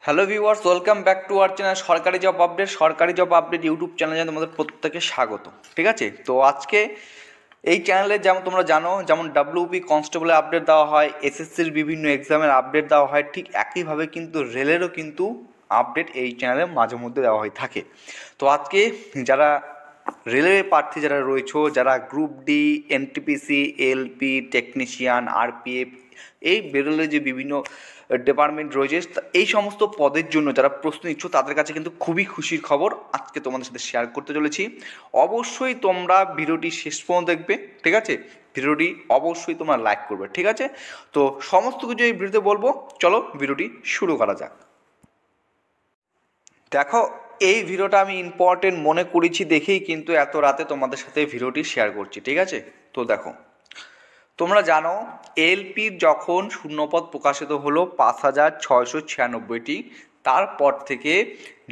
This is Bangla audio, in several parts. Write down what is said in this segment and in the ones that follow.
Hello viewers, welcome back to our channel সরকারি জব আপডেট ইউটিউব চ্যানেলে তোমাদের প্রত্যেকে স্বাগত। ঠিক আছে, তো আজকে এই চ্যানেলে যেমন তোমরা জানো, যেমন ডাব্লিউপি কনস্টেবলের আপডেট দেওয়া হয়, এসএসসির বিভিন্ন এক্সামের আপডেট দেওয়া হয়, ঠিক একইভাবে কিন্তু রেলেরও কিন্তু আপডেট এই চ্যানেলে মাঝে মধ্যে দেওয়া হয়ে থাকে। তো আজকে যারা রেলওয়ে প্রার্থী যারা রয়েছে, যারা group D, NTPC, LP, technician, RPF, এই বেরোলে যে বিভিন্ন ডিপার্টমেন্ট রয়েছে, এই সমস্ত পদের জন্য যারা প্রশ্ন নিচ্ছ তাদের কাছে কিন্তু খুবই খুশির খবর আজকে তোমাদের সাথে শেয়ার করতে চলেছি। অবশ্যই তোমরা ভিডিওটি শেষ পর্যন্ত দেখবে, ঠিক আছে? ভিডিওটি অবশ্যই তোমরা লাইক করবে, ঠিক আছে? তো সমস্ত কিছু এই ভিডিওতে বলবো, চলো ভিডিওটি শুরু করা যাক। দেখো, এই ভিডিওটা আমি ইম্পর্টেন্ট মনে করেছি দেখেই কিন্তু এত রাতে তোমাদের সাথে ভিডিওটি শেয়ার করছি, ঠিক আছে? তো দেখো, তোমরা জানো এলপির যখন শূন্যপদ প্রকাশিত হলো 5,696টি, তারপর থেকে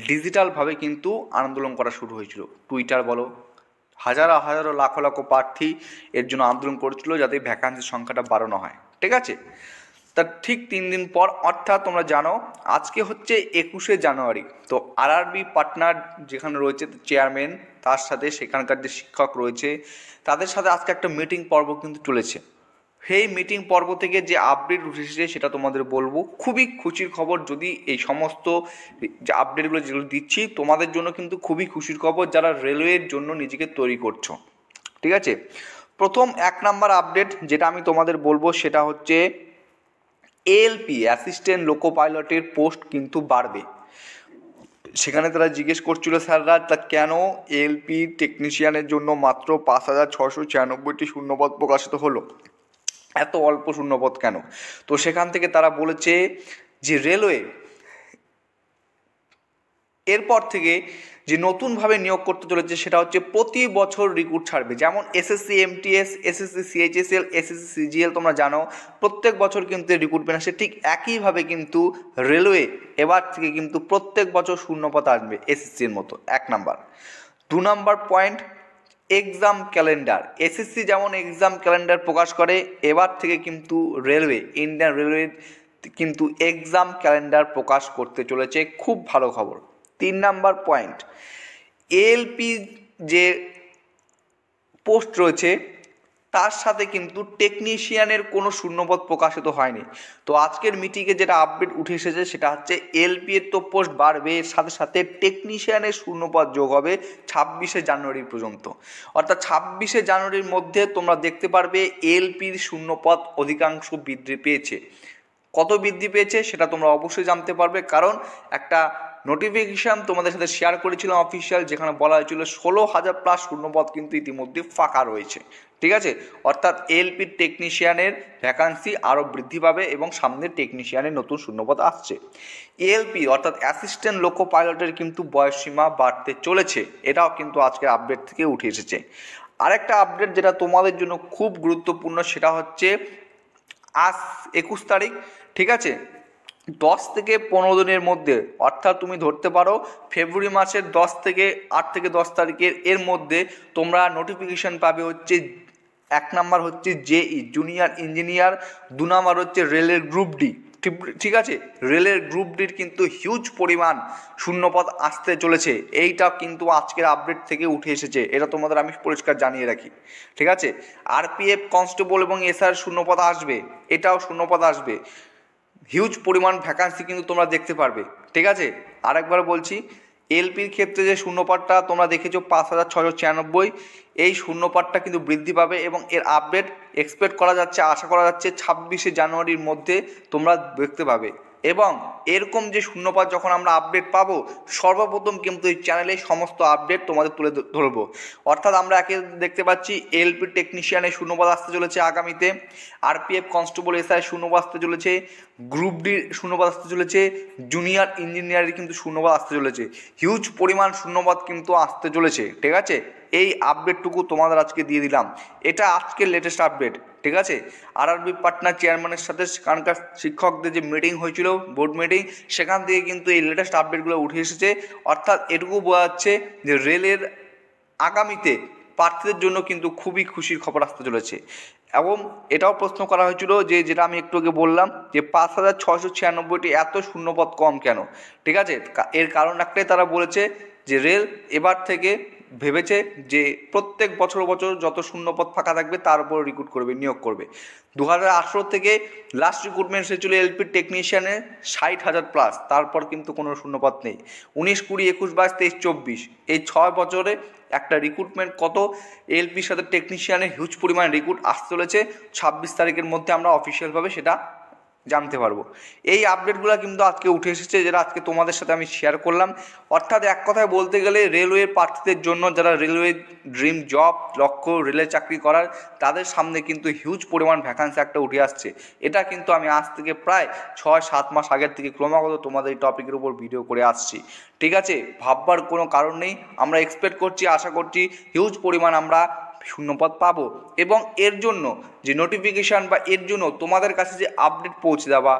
ডিজিটালভাবে কিন্তু আন্দোলন করা শুরু হয়েছিল। টুইটার বলো, হাজারো হাজারো লাখো লাখো প্রার্থী এর জন্য আন্দোলন করেছিল যাতে ভ্যাকান্সির সংখ্যাটা বাড়ানো হয়, ঠিক আছে? তার ঠিক 3 দিন পর, অর্থাৎ তোমরা জানো আজকে হচ্ছে 21শে জানুয়ারি, তো আরআরবি পাটনার যেখানে রয়েছে চেয়ারম্যান, তার সাথে সেখানকার যে শিক্ষক রয়েছে তাদের সাথে আজকে একটা মিটিং পর্ব কিন্তু চলেছে। সেই মিটিং পর্ব থেকে যে আপডেট উঠেছে সেটা তোমাদের বলবো। খুবই খুশির খবর, যদি এই সমস্ত যে আপডেটগুলো যেগুলো দিচ্ছি তোমাদের জন্য কিন্তু খুবই খুশির খবর যারা রেলওয়ের জন্য নিজেকে তৈরি করছো, ঠিক আছে? প্রথম 1 নাম্বার আপডেট যেটা আমি তোমাদের বলবো সেটা হচ্ছে এএলপি অ্যাসিস্ট্যান্ট লোকো পাইলটের পোস্ট কিন্তু বাড়বে। সেখানে তারা জিজ্ঞেস করছিল স্যাররা, তা কেন এএলপি টেকনিশিয়ানের জন্য মাত্র 5,696টি শূন্যপদ প্রকাশিত হলো, এত অল্প শূন্যপদ কেন? তো সেখান থেকে তারা বলেছে যে রেলওয়ে এরপর থেকে যে নতুনভাবে নিয়োগ করতে চলেছে সেটা হচ্ছে প্রতি বছর রিক্রুট ছাড়বে। যেমন SSC MTS, SSC CHSL, SSC CGL তোমরা জানো প্রত্যেক বছর কিন্তু রিক্রুটমেন্ট আসে, ঠিক একইভাবে কিন্তু রেলওয়ে এবার থেকে কিন্তু প্রত্যেক বছর শূন্যপদ আসবে এসএসসির মতো। 1 number. 2 number point, exam calendar. SSC যেমন এক্সাম ক্যালেন্ডার প্রকাশ করে, এবার থেকে কিন্তু রেলওয়ে, ইন্ডিয়ান রেলওয়ে কিন্তু এক্সাম ক্যালেন্ডার প্রকাশ করতে চলেছে, খুব ভালো খবর। 3 নাম্বার পয়েন্ট, এএলপি যে পোস্ট রয়েছে তার সাথে কিন্তু টেকনিশিয়ানের কোনো শূন্যপদ প্রকাশিত হয়নি। তো আজকের মিটিংয়ে যেটা আপডেট উঠে এসেছে সেটা হচ্ছে এলপি এর তো পোস্ট বাড়বে, এর সাথে সাথে টেকনিশিয়ানের শূন্যপদ যোগ হবে 26শে জানুয়ারি পর্যন্ত। অর্থাৎ 26শে জানুয়ারির মধ্যে তোমরা দেখতে পারবে এলপির শূন্যপদ অধিকাংশ বৃদ্ধি পেয়েছে। কত বৃদ্ধি পেয়েছে সেটা তোমরা অবশ্যই জানতে পারবে, কারণ একটা নোটিফিকেশান তোমাদের সাথে শেয়ার করেছিলাম অফিসিয়াল, যেখানে বলা হয়েছিল 16,000+ শূন্যপদ কিন্তু ইতিমধ্যে ফাঁকা রয়েছে, ঠিক আছে? অর্থাৎ এলপির টেকনিশিয়ানের ভ্যাকান্সি আরও বৃদ্ধি পাবে এবং সামনে টেকনিশিয়ানের নতুন শূন্যপদ আসছে। এএলপি অর্থাৎ অ্যাসিস্ট্যান্ট লোকো পাইলটের কিন্তু বয়সসীমা বাড়তে চলেছে, এটাও কিন্তু আজকের আপডেট থেকে উঠে এসেছে। আরেকটা আপডেট যেটা তোমাদের জন্য খুব গুরুত্বপূর্ণ সেটা হচ্ছে আজ 21 তারিখ, ঠিক আছে? 10 থেকে 15 দিনের মধ্যে, অর্থাৎ তুমি ধরতে পারো ফেব্রুয়ারি মাসের 8 থেকে 10 তারিখের এর মধ্যে তোমরা নোটিফিকেশান পাবে হচ্ছে 1 নাম্বার হচ্ছে জেই জুনিয়র ইঞ্জিনিয়ার, 2 নাম্বার হচ্ছে রেলের গ্রুপ ডি, ঠিক আছে? রেলের গ্রুপ ডির কিন্তু হিউজ পরিমাণ শূন্যপদ আসতে চলেছে, এইটা কিন্তু আজকের আপডেট থেকে উঠে এসেছে, এটা তোমাদের আমি পরিষ্কার জানিয়ে রাখি, ঠিক আছে? আরপিএফ কনস্টেবল এবং এসআর শূন্যপদ আসবে, এটাও শূন্যপদ আসবে, হিউজ পরিমাণ ভ্যাকান্সি কিন্তু তোমরা দেখতে পারবে, ঠিক আছে? আরেকবার বলছি, এলপির ক্ষেত্রে যে শূন্যপদটা তোমরা দেখেছো 5,696, এই শূন্যপদটা কিন্তু বৃদ্ধি পাবে এবং এর আপডেট এক্সপেক্ট করা যাচ্ছে, আশা করা যাচ্ছে 26শে জানুয়ারির মধ্যে তোমরা দেখতে পাবে। এবং এরকম যে শূন্যপদ যখন আমরা আপডেট পাবো, সর্বপ্রথম কিন্তু এই চ্যানেলে সমস্ত আপডেট তোমাদের তুলে ধরবো। অর্থাৎ আমরা একে দেখতে পাচ্ছি এলপি টেকনিশিয়ানের শূন্যপদ আসতে চলেছে আগামীতে, আরপিএফ কনস্টেবল এসআই শূন্যপদ আসতে চলেছে, গ্রুপ ডি শূন্যপদ আসতে চলেছে, জুনিয়র ইঞ্জিনিয়ারের কিন্তু শূন্যপদ আসতে চলেছে, হিউজ পরিমাণ শূন্যপদ কিন্তু আসতে চলেছে, ঠিক আছে? এই আপডেটটুকু তোমাদের আজকে দিয়ে দিলাম, এটা আজকের লেটেস্ট আপডেট, ঠিক আছে? আরআরবি পাটনার চেয়ারম্যানের সাথে সেখানকার শিক্ষকদের যে মিটিং হয়েছিল, বোর্ড মিটিং, সেখান থেকে কিন্তু এই লেটেস্ট আপডেটগুলো উঠে এসেছে। অর্থাৎ এটুকু বোঝা যাচ্ছে যে রেলের আগামীতে প্রার্থীদের জন্য কিন্তু খুবই খুশির খবর আসতে চলেছে। এবং এটাও প্রশ্ন করা হয়েছিল যে যেটা আমি একটু আগে বললাম যে 5,696টি এত শূন্যপদ কম কেন। ঠিক আছে, এর কারণ একটাই, তারা বলেছে যে রেল এবার থেকে ভেবেছে যে প্রত্যেক বছর যত শূন্যপদ ফাঁকা থাকবে তার উপর রিক্রুট করবে, নিয়োগ করবে। 2018 থেকে লাস্ট রিক্রুটমেন্ট এসেছিল এলপি টেকনিশিয়ানের 60,000 প্লাস, তারপর কিন্তু কোনো শূন্যপদ নেই। 19, 20, 21, 22, 23, 24 এই 6 বছরে একটা রিক্রুটমেন্ট কত এলপির সাথে টেকনিশিয়ানের হিউজ পরিমাণ রিক্রুট আসতে চলেছে। 26 তারিখের মধ্যে আমরা অফিসিয়ালভাবে সেটা জানতে পারবো। এই আপডেটগুলো কিন্তু আজকে উঠে এসেছে, যেটা আজকে তোমাদের সাথে আমি শেয়ার করলাম। অর্থাৎ এক কথায় বলতে গেলে রেলওয়ে প্রার্থীদের জন্য, যারা রেলওয়ে ড্রিম জব লক্ষ্য রেলে চাকরি করার, তাদের সামনে কিন্তু হিউজ পরিমাণ ভ্যাকান্সি একটা উঠে আসছে। এটা কিন্তু আমি আজ থেকে প্রায় 6-7 মাস আগের থেকে ক্রমাগত তোমাদের এই টপিকের উপর ভিডিও করে আসছি। ঠিক আছে, ভাববার কোনো কারণ নেই, আমরা এক্সপেক্ট করছি, আশা করছি হিউজ পরিমাণ আমরা শূন্যপদ পাবো। এবং এর জন্য যে নোটিফিকেশান বা এর জন্য তোমাদের কাছে যে আপডেট পৌঁছে দেওয়া,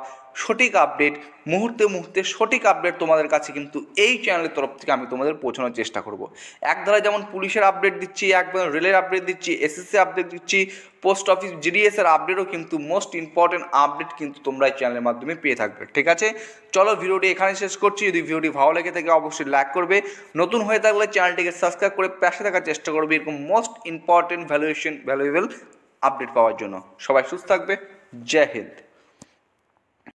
সঠিক আপডেট, মুহূর্তে সঠিক আপডেট তোমাদের কাছে কিন্তু এই চ্যানেলের তরফ থেকে আমি তোমাদের পৌঁছানোর চেষ্টা করব। একধারে যেমন পুলিশের আপডেট দিচ্ছি, একবার রেলের আপডেট দিচ্ছি, এসএসসি আপডেট দিচ্ছি, পোস্ট অফিস জিডিএসের আপডেটও কিন্তু মোস্ট ইম্পর্টেন্ট আপডেট কিন্তু তোমরা এই চ্যানেলের মাধ্যমে পেয়ে থাকবে। ঠিক আছে, চলো ভিডিওটি এখানে শেষ করছি। যদি ভিডিওটি ভালো লেগে থাকে অবশ্যই লাইক করবে, নতুন হয়ে থাকলে চ্যানেলটিকে সাবস্ক্রাইব করে পাশে থাকার চেষ্টা করবে এরকম মোস্ট ইম্পর্টেন্ট ভ্যালুয়েবল আপডেট পাওয়ার জন্য। সবাই সুস্থ থাকবে, জয় হিন্দ।